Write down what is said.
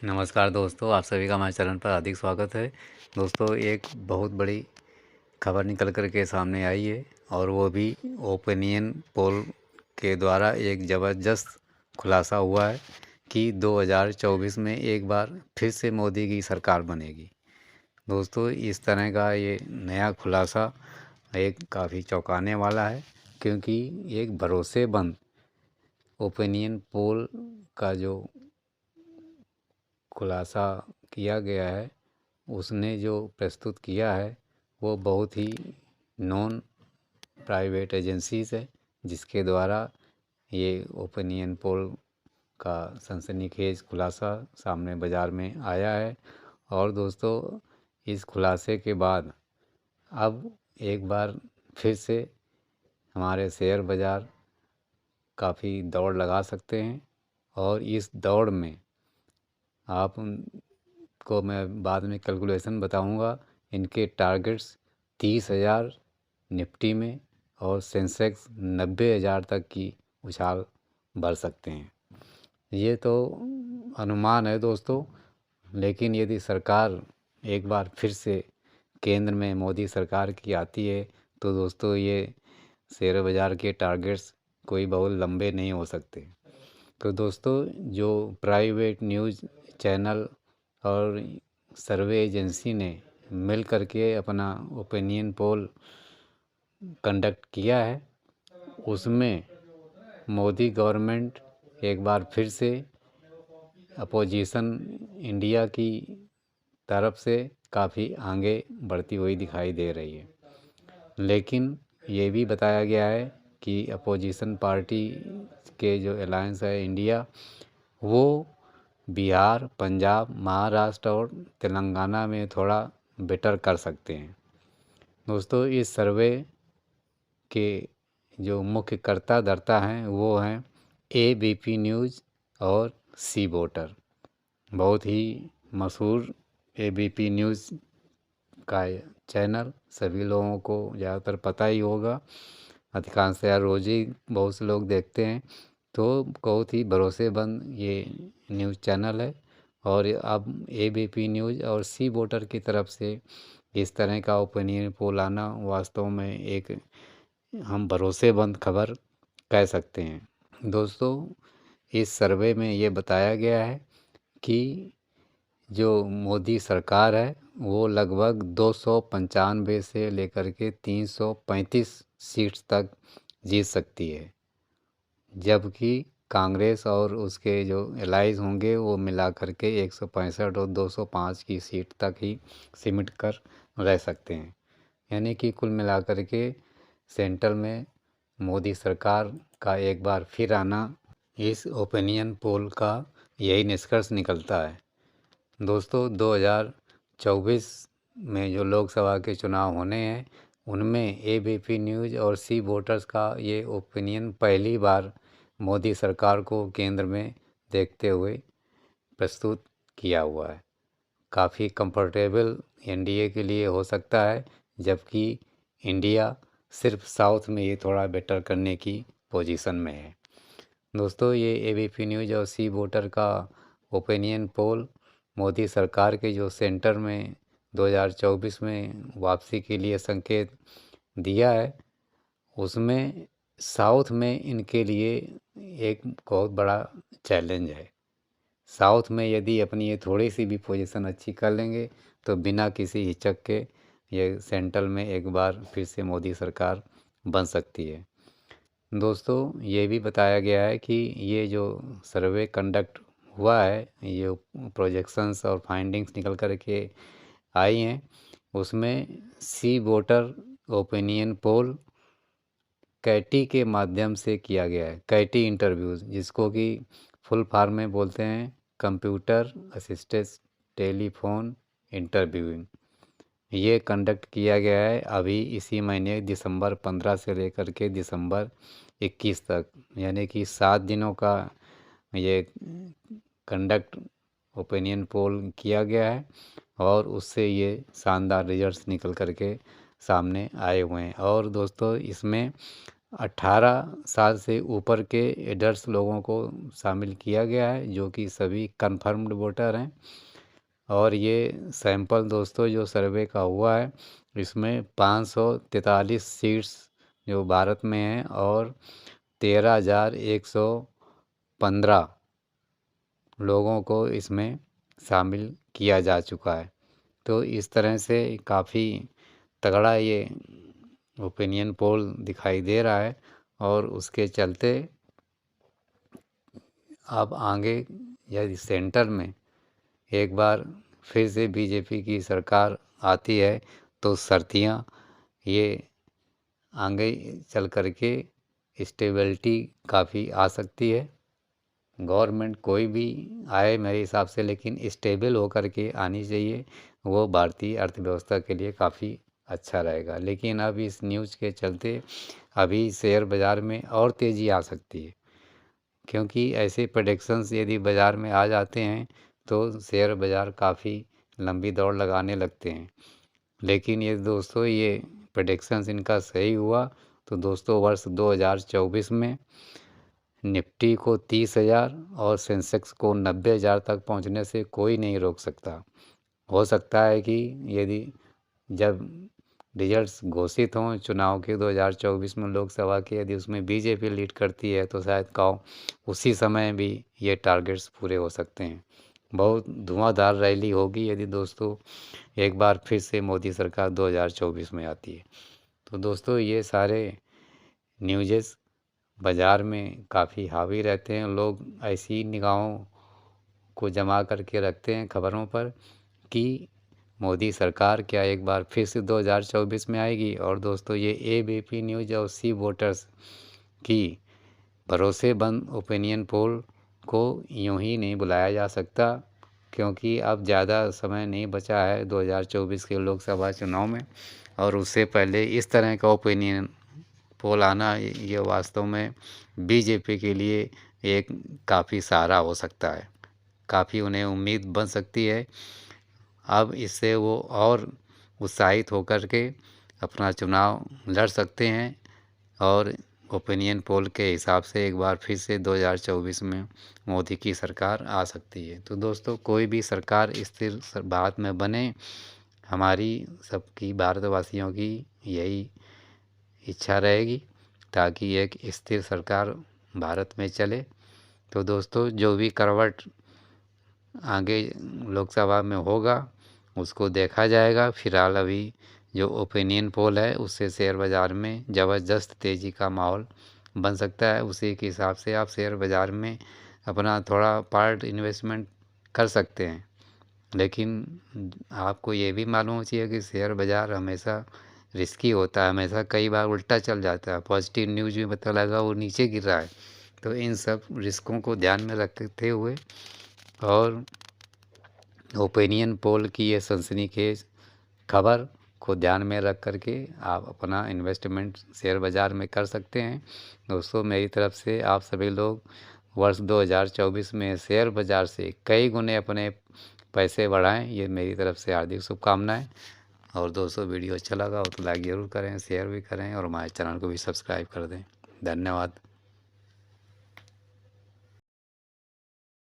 नमस्कार दोस्तों, आप सभी का हमारे चैनल पर हार्दिक स्वागत है। दोस्तों, एक बहुत बड़ी खबर निकल कर के सामने आई है और वो भी ओपिनियन पोल के द्वारा एक ज़बरदस्त खुलासा हुआ है कि 2024 में एक बार फिर से मोदी की सरकार बनेगी। दोस्तों, इस तरह का ये नया खुलासा एक काफ़ी चौंकाने वाला है, क्योंकि एक भरोसेमंद ओपिनियन पोल का जो खुलासा किया गया है, उसने जो प्रस्तुत किया है वो बहुत ही नॉन प्राइवेट एजेंसीज है, जिसके द्वारा ये ओपिनियन पोल का सनसनीखेज खुलासा सामने बाज़ार में आया है। और दोस्तों, इस खुलासे के बाद अब एक बार फिर से हमारे शेयर बाज़ार काफ़ी दौड़ लगा सकते हैं। और इस दौड़ में आप को मैं बाद में कैलकुलेशन बताऊंगा। इनके टारगेट्स 30,000 निफ्टी में और सेंसेक्स 90,000 तक की उछाल भर सकते हैं। ये तो अनुमान है दोस्तों, लेकिन यदि सरकार एक बार फिर से केंद्र में मोदी सरकार की आती है तो दोस्तों, ये शेयर बाज़ार के टारगेट्स कोई बहुत लंबे नहीं हो सकते। तो दोस्तों, जो प्राइवेट न्यूज़ चैनल और सर्वे एजेंसी ने मिल करके अपना ओपिनियन पोल कंडक्ट किया है, उसमें मोदी गवर्नमेंट एक बार फिर से अपोजिशन इंडिया की तरफ से काफ़ी आगे बढ़ती हुई दिखाई दे रही है। लेकिन ये भी बताया गया है कि अपोजिशन पार्टी के जो अलायंस है इंडिया, वो बिहार, पंजाब, महाराष्ट्र और तेलंगाना में थोड़ा बेटर कर सकते हैं। दोस्तों, इस सर्वे के जो मुख्य कर्ता धर्ता हैं वो हैं एबीपी न्यूज़ और सी वोटर। बहुत ही मशहूर एबीपी न्यूज़ का चैनल सभी लोगों को ज़्यादातर पता ही होगा। अधिकांश यार रोज़ ही बहुत से लोग देखते हैं। तो बहुत ही भरोसेमंद ये न्यूज़ चैनल है। और अब एबीपी न्यूज़ और सी वोटर की तरफ से इस तरह का ओपिनियन पोल आना वास्तव में एक हम भरोसेमंद खबर कह सकते हैं। दोस्तों, इस सर्वे में ये बताया गया है कि जो मोदी सरकार है वो लगभग 295 से लेकर के 335 सीट्स तक जीत सकती है, जबकि कांग्रेस और उसके जो एलाइज होंगे वो मिला करके 165 और 205 की सीट तक ही सिमट कर रह सकते हैं। यानी कि कुल मिलाकर के सेंट्रल में मोदी सरकार का एक बार फिर आना, इस ओपिनियन पोल का यही निष्कर्ष निकलता है। दोस्तों, 2024 में जो लोकसभा के चुनाव होने हैं, उनमें एबीपी न्यूज़ और सी वोटर्स का ये ओपिनियन पहली बार मोदी सरकार को केंद्र में देखते हुए प्रस्तुत किया हुआ है। काफ़ी कंफर्टेबल एनडीए के लिए हो सकता है, जबकि इंडिया सिर्फ साउथ में ये थोड़ा बेटर करने की पोजीशन में है। दोस्तों, ये एबीपी न्यूज़ और सी वोटर का ओपिनियन पोल मोदी सरकार के जो सेंटर में 2024 में वापसी के लिए संकेत दिया है, उसमें साउथ में इनके लिए एक बहुत बड़ा चैलेंज है। साउथ में यदि अपनी ये थोड़ी सी भी पोजीशन अच्छी कर लेंगे तो बिना किसी हिचक के ये सेंट्रल में एक बार फिर से मोदी सरकार बन सकती है। दोस्तों, ये भी बताया गया है कि ये जो सर्वे कंडक्ट हुआ है, ये प्रोजेक्शंस और फाइंडिंग्स निकल कर के आई हैं, उसमें सी वोटर ओपिनियन पोल कैटी के माध्यम से किया गया है। कैटी इंटरव्यूज़, जिसको कि फुल फॉर्म में बोलते हैं कंप्यूटर असिस्टेड टेलीफोन इंटरव्यूइंग। ये कंडक्ट किया गया है अभी इसी महीने दिसंबर 15 से लेकर के दिसंबर 21 तक, यानी कि 7 दिनों का ये कंडक्ट ओपिनियन पोल किया गया है। और उससे ये शानदार रिजल्ट्स निकल कर के सामने आए हुए हैं। और दोस्तों, इसमें 18 साल से ऊपर के एडल्ट लोगों को शामिल किया गया है, जो कि सभी कन्फर्म्ड वोटर हैं। और ये सैंपल दोस्तों जो सर्वे का हुआ है, इसमें 543 सीट्स जो भारत में हैं और 13,115 लोगों को इसमें शामिल किया जा चुका है। तो इस तरह से काफ़ी तगड़ा ये ओपिनियन पोल दिखाई दे रहा है। और उसके चलते अब आगे यदि सेंटर में एक बार फिर से बीजेपी की सरकार आती है तो शर्तियाँ ये आगे चल कर के स्टेबिलिटी काफ़ी आ सकती है। गवर्नमेंट कोई भी आए मेरे हिसाब से, लेकिन स्टेबल होकर के आनी चाहिए, वो भारतीय अर्थव्यवस्था के लिए काफ़ी अच्छा रहेगा। लेकिन अब इस न्यूज़ के चलते अभी शेयर बाज़ार में और तेज़ी आ सकती है, क्योंकि ऐसे प्रेडिक्शंस यदि बाज़ार में आ जाते हैं तो शेयर बाज़ार काफ़ी लंबी दौड़ लगाने लगते हैं। लेकिन ये दोस्तों ये प्रेडिक्शंस इनका सही हुआ तो दोस्तों वर्ष 2024 में निफ्टी को 30,000 और सेंसेक्स को 90,000 तक पहुंचने से कोई नहीं रोक सकता। हो सकता है कि यदि जब रिजल्ट्स घोषित हों चुनाव के 2024 में लोकसभा के, यदि उसमें बीजेपी लीड करती है तो शायद उसी समय भी ये टारगेट्स पूरे हो सकते हैं। बहुत धुआंधार रैली होगी यदि दोस्तों एक बार फिर से मोदी सरकार 2024 में आती है। तो दोस्तों ये सारे न्यूज़ बाज़ार में काफ़ी हावी रहते हैं। लोग ऐसी निगाहों को जमा करके रखते हैं खबरों पर कि मोदी सरकार क्या एक बार फिर से 2024 में आएगी। और दोस्तों ये एबीपी न्यूज़ और सी वोटर्स की भरोसेमंद ओपिनियन पोल को यूं ही नहीं बुलाया जा सकता, क्योंकि अब ज़्यादा समय नहीं बचा है 2024 के लोकसभा चुनाव में। और उससे पहले इस तरह का ओपिनियन पोल आना ये वास्तव में बीजेपी के लिए एक काफ़ी सहारा हो सकता है, काफ़ी उन्हें उम्मीद बन सकती है। अब इससे वो और उत्साहित होकर के अपना चुनाव लड़ सकते हैं और ओपिनियन पोल के हिसाब से एक बार फिर से 2024 में मोदी की सरकार आ सकती है। तो दोस्तों कोई भी सरकार स्थिर बात में बने, हमारी सबकी भारतवासियों की यही इच्छा रहेगी, ताकि एक स्थिर सरकार भारत में चले। तो दोस्तों जो भी करवट आगे लोकसभा में होगा उसको देखा जाएगा। फिलहाल अभी जो ओपिनियन पोल है उससे शेयर बाज़ार में ज़बरदस्त तेज़ी का माहौल बन सकता है। उसी के हिसाब से आप शेयर बाज़ार में अपना थोड़ा पार्ट इन्वेस्टमेंट कर सकते हैं। लेकिन आपको ये भी मालूम चाहिए कि शेयर बाज़ार हमेशा रिस्की होता है, हमेशा कई बार उल्टा चल जाता है। पॉजिटिव न्यूज़ में पता लगा वो नीचे गिर रहा है। तो इन सब रिस्कों को ध्यान में रखते हुए और ओपिनियन पोल की ये सनसनीखेज खबर को ध्यान में रख करके आप अपना इन्वेस्टमेंट शेयर बाज़ार में कर सकते हैं। दोस्तों मेरी तरफ से आप सभी लोग वर्ष 2024 में शेयर बाज़ार से कई गुने अपने पैसे बढ़ाएं, ये मेरी तरफ से हार्दिक शुभकामनाएं। और दोस्तों वीडियो अच्छा लगा हो तो लाइक ज़रूर करें, शेयर भी करें और हमारे चैनल को भी सब्सक्राइब कर दें। धन्यवाद।